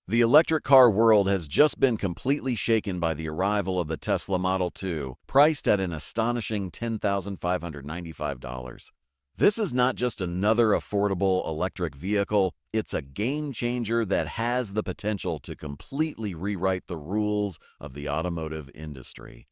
The electric car world has just been completely shaken by the arrival of the Tesla Model 2, priced at an astonishing $10,595. This is not just another affordable electric vehicle, it's a game changer that has the potential to completely rewrite the rules of the automotive industry.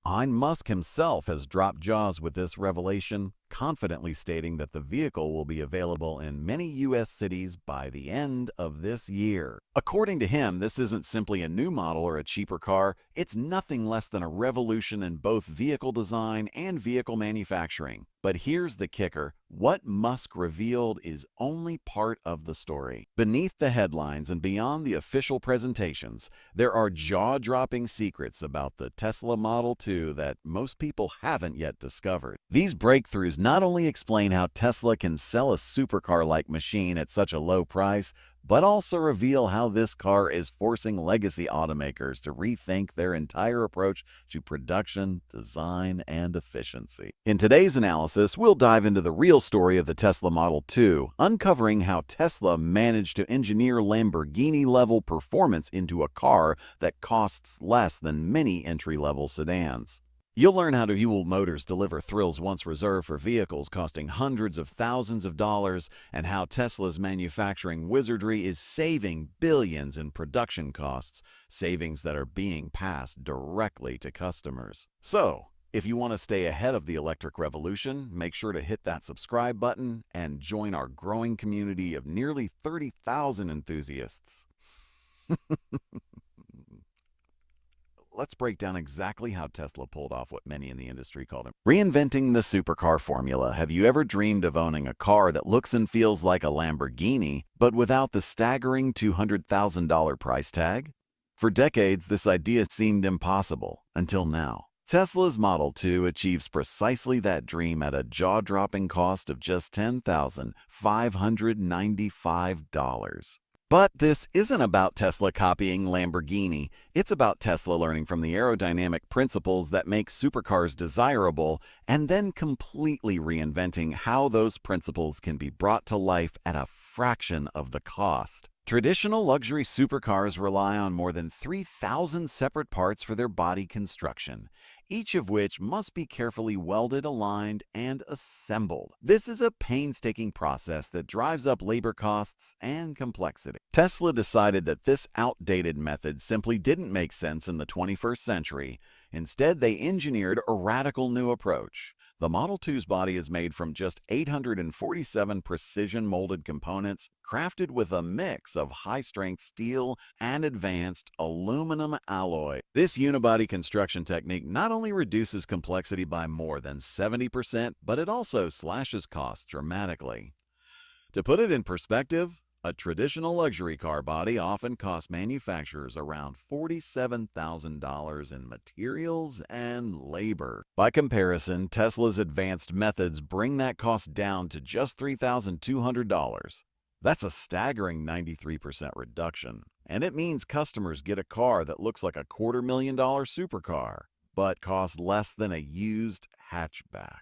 Elon Musk himself has dropped jaws with this revelation, confidently stating that the vehicle will be available in many U.S. cities by the end of this year. According to him, this isn't simply a new model or a cheaper car, it's nothing less than a revolution in both vehicle design and vehicle manufacturing. But here's the kicker. What Musk revealed is only part of the story. Beneath the headlines and beyond the official presentations, there are jaw-dropping secrets about the Tesla Model 2 that most people haven't yet discovered. These breakthroughs not only explain how Tesla can sell a supercar-like machine at such a low price, but also reveal how this car is forcing legacy automakers to rethink their entire approach to production, design, and efficiency. In today's analysis, we'll dive into the real story of the Tesla Model 2, uncovering how Tesla managed to engineer Lamborghini-level performance into a car that costs less than many entry-level sedans. You'll learn how Huel Motors deliver thrills once reserved for vehicles costing hundreds of thousands of dollars, and how Tesla's manufacturing wizardry is saving billions in production costs, savings that are being passed directly to customers. So, if you want to stay ahead of the electric revolution, make sure to hit that subscribe button and join our growing community of nearly 30,000 enthusiasts. Let's break down exactly how Tesla pulled off what many in the industry called reinventing the supercar formula. Have you ever dreamed of owning a car that looks and feels like a Lamborghini, but without the staggering $200,000 price tag? For decades, this idea seemed impossible, until now. Tesla's Model 2 achieves precisely that dream at a jaw-dropping cost of just $10,595. But this isn't about Tesla copying Lamborghini. It's about Tesla learning from the aerodynamic principles that make supercars desirable and then completely reinventing how those principles can be brought to life at a fraction of the cost. Traditional luxury supercars rely on more than 3,000 separate parts for their body construction, each of which must be carefully welded, aligned, and assembled. This is a painstaking process that drives up labor costs and complexity. Tesla decided that this outdated method simply didn't make sense in the 21st century. Instead, they engineered a radical new approach. The Model 2's body is made from just 847 precision-molded components, crafted with a mix of high-strength steel and advanced aluminum alloy. This unibody construction technique not only reduces complexity by more than 70%, but it also slashes costs dramatically. To put it in perspective, a traditional luxury car body often costs manufacturers around $47,000 in materials and labor. By comparison, Tesla's advanced methods bring that cost down to just $3,200. That's a staggering 93% reduction, and it means customers get a car that looks like a $250,000 supercar, but costs less than a used hatchback.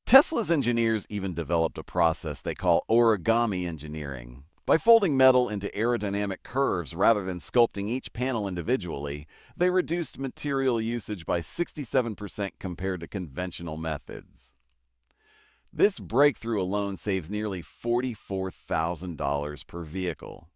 Tesla's engineers even developed a process they call origami engineering. By folding metal into aerodynamic curves rather than sculpting each panel individually, they reduced material usage by 67% compared to conventional methods. This breakthrough alone saves nearly $44,000 per vehicle.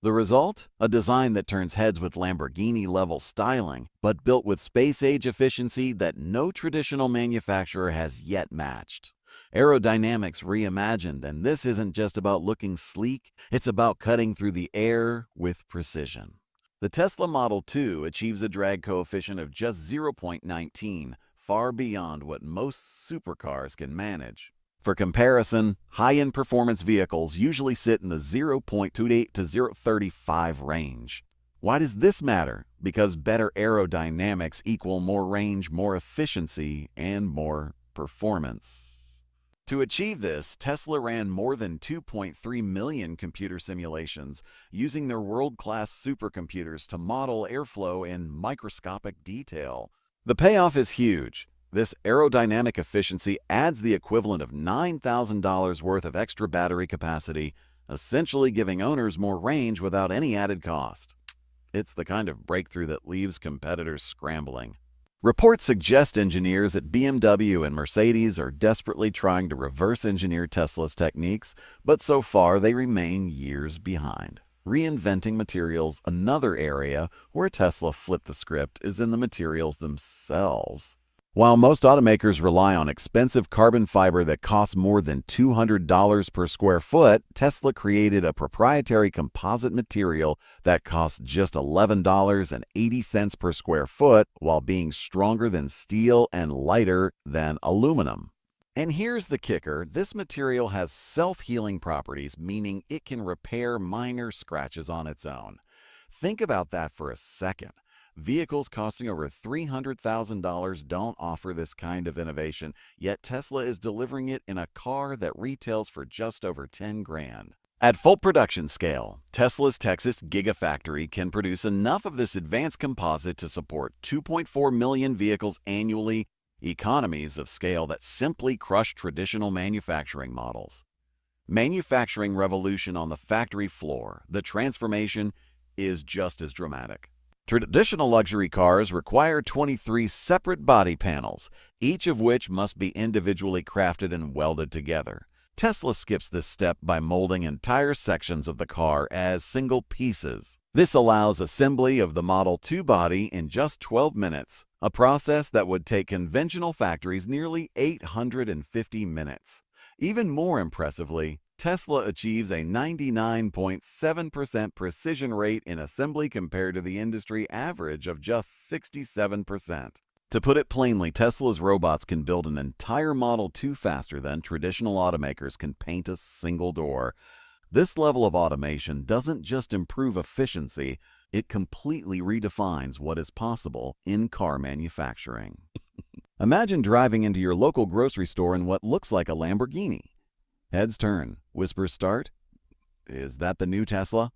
The result? A design that turns heads with Lamborghini-level styling, but built with space-age efficiency that no traditional manufacturer has yet matched. Aerodynamics reimagined, and this isn't just about looking sleek, it's about cutting through the air with precision. The Tesla Model 2 achieves a drag coefficient of just 0.19, far beyond what most supercars can manage. For comparison, high-end performance vehicles usually sit in the 0.28 to 0.35 range. Why does this matter? Because better aerodynamics equal more range, more efficiency, and more performance. To achieve this, Tesla ran more than 2.3 million computer simulations, using their world-class supercomputers to model airflow in microscopic detail. The payoff is huge. This aerodynamic efficiency adds the equivalent of $9,000 worth of extra battery capacity, essentially giving owners more range without any added cost. It's the kind of breakthrough that leaves competitors scrambling. Reports suggest engineers at BMW and Mercedes are desperately trying to reverse engineer Tesla's techniques, but so far they remain years behind. Reinventing materials, another area where Tesla flipped the script, is in the materials themselves. While most automakers rely on expensive carbon fiber that costs more than $200 per square foot, Tesla created a proprietary composite material that costs just $11.80 per square foot, while being stronger than steel and lighter than aluminum. And here's the kicker: this material has self-healing properties, meaning it can repair minor scratches on its own. Think about that for a second. Vehicles costing over $300,000 don't offer this kind of innovation, yet Tesla is delivering it in a car that retails for just over $10 grand. At full production scale, Tesla's Texas Gigafactory can produce enough of this advanced composite to support 2.4 million vehicles annually, economies of scale that simply crush traditional manufacturing models. Manufacturing revolution on the factory floor, the transformation is just as dramatic. Traditional luxury cars require 23 separate body panels, each of which must be individually crafted and welded together. Tesla skips this step by molding entire sections of the car as single pieces. This allows assembly of the Model 2 body in just 12 minutes, a process that would take conventional factories nearly 850 minutes. Even more impressively, Tesla achieves a 99.7% precision rate in assembly compared to the industry average of just 67%. To put it plainly, Tesla's robots can build an entire Model 2 faster than traditional automakers can paint a single door. This level of automation doesn't just improve efficiency, it completely redefines what is possible in car manufacturing. Imagine driving into your local grocery store in what looks like a Lamborghini. Heads turn, whispers start. Is that the new Tesla?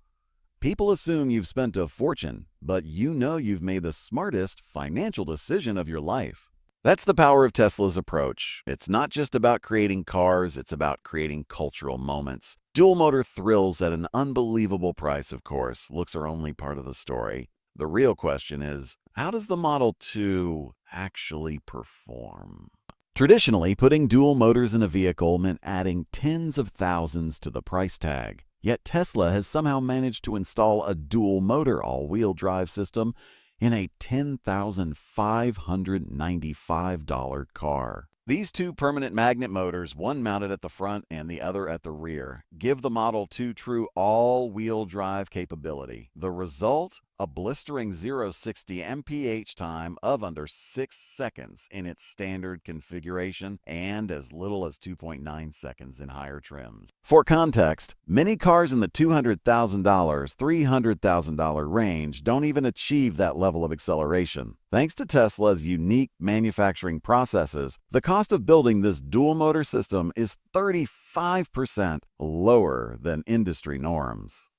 People assume you've spent a fortune, but you know you've made the smartest financial decision of your life. That's the power of Tesla's approach. It's not just about creating cars, it's about creating cultural moments. Dual-motor thrills at an unbelievable price, of course. Looks are only part of the story. The real question is, how does the Model 2 actually perform? Traditionally, putting dual motors in a vehicle meant adding tens of thousands to the price tag. Yet Tesla has somehow managed to install a dual-motor all-wheel drive system in a $10,595 car. These two permanent magnet motors, one mounted at the front and the other at the rear, give the Model 2 true all-wheel drive capability. The result? A blistering 0-60 mph time of under 6 seconds in its standard configuration and as little as 2.9 seconds in higher trims. For context, many cars in the $200,000, $300,000 range don't even achieve that level of acceleration. Thanks to Tesla's unique manufacturing processes, the cost of building this dual-motor system is 35% lower than industry norms.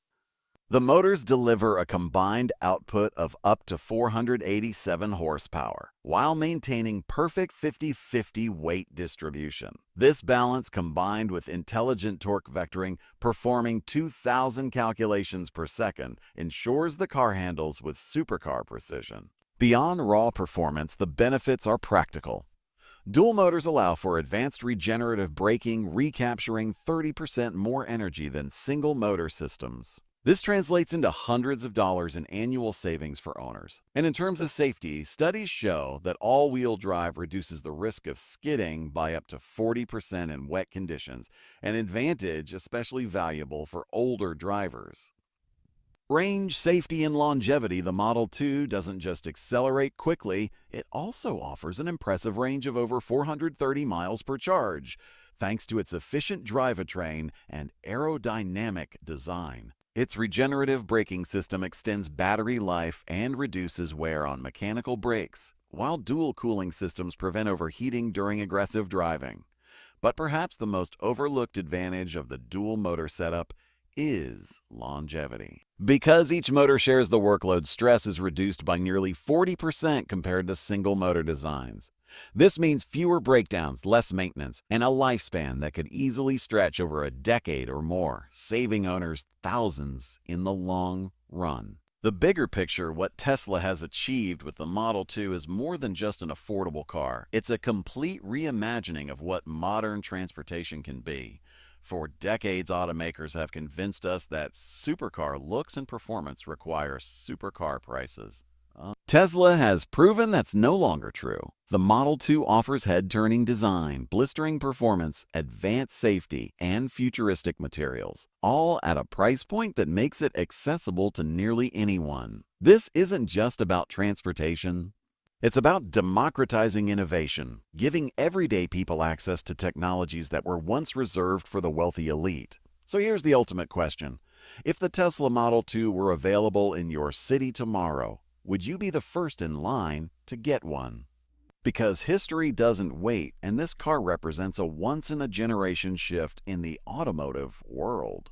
The motors deliver a combined output of up to 487 horsepower, while maintaining perfect 50-50 weight distribution. This balance, combined with intelligent torque vectoring, performing 2,000 calculations per second, ensures the car handles with supercar precision. Beyond raw performance, the benefits are practical. Dual motors allow for advanced regenerative braking, recapturing 30% more energy than single motor systems. This translates into hundreds of dollars in annual savings for owners. And in terms of safety, studies show that all-wheel drive reduces the risk of skidding by up to 40% in wet conditions, an advantage especially valuable for older drivers. Range, safety, and longevity. The Model 2 doesn't just accelerate quickly, it also offers an impressive range of over 430 miles per charge, thanks to its efficient drivetrain and aerodynamic design. Its regenerative braking system extends battery life and reduces wear on mechanical brakes, while dual cooling systems prevent overheating during aggressive driving. But perhaps the most overlooked advantage of the dual motor setup is longevity. Because each motor shares the workload, stress is reduced by nearly 40% compared to single motor designs. This means fewer breakdowns, less maintenance, and a lifespan that could easily stretch over a decade or more, saving owners thousands in the long run. The bigger picture, what Tesla has achieved with the Model 2 is more than just an affordable car. It's a complete reimagining of what modern transportation can be. For decades, automakers have convinced us that supercar looks and performance require supercar prices. Tesla has proven that's no longer true. The Model 2 offers head-turning design, blistering performance, advanced safety, and futuristic materials, all at a price point that makes it accessible to nearly anyone. This isn't just about transportation. It's about democratizing innovation, giving everyday people access to technologies that were once reserved for the wealthy elite. So here's the ultimate question. If the Tesla Model 2 were available in your city tomorrow, would you be the first in line to get one? Because history doesn't wait, and this car represents a once-in-a-generation shift in the automotive world.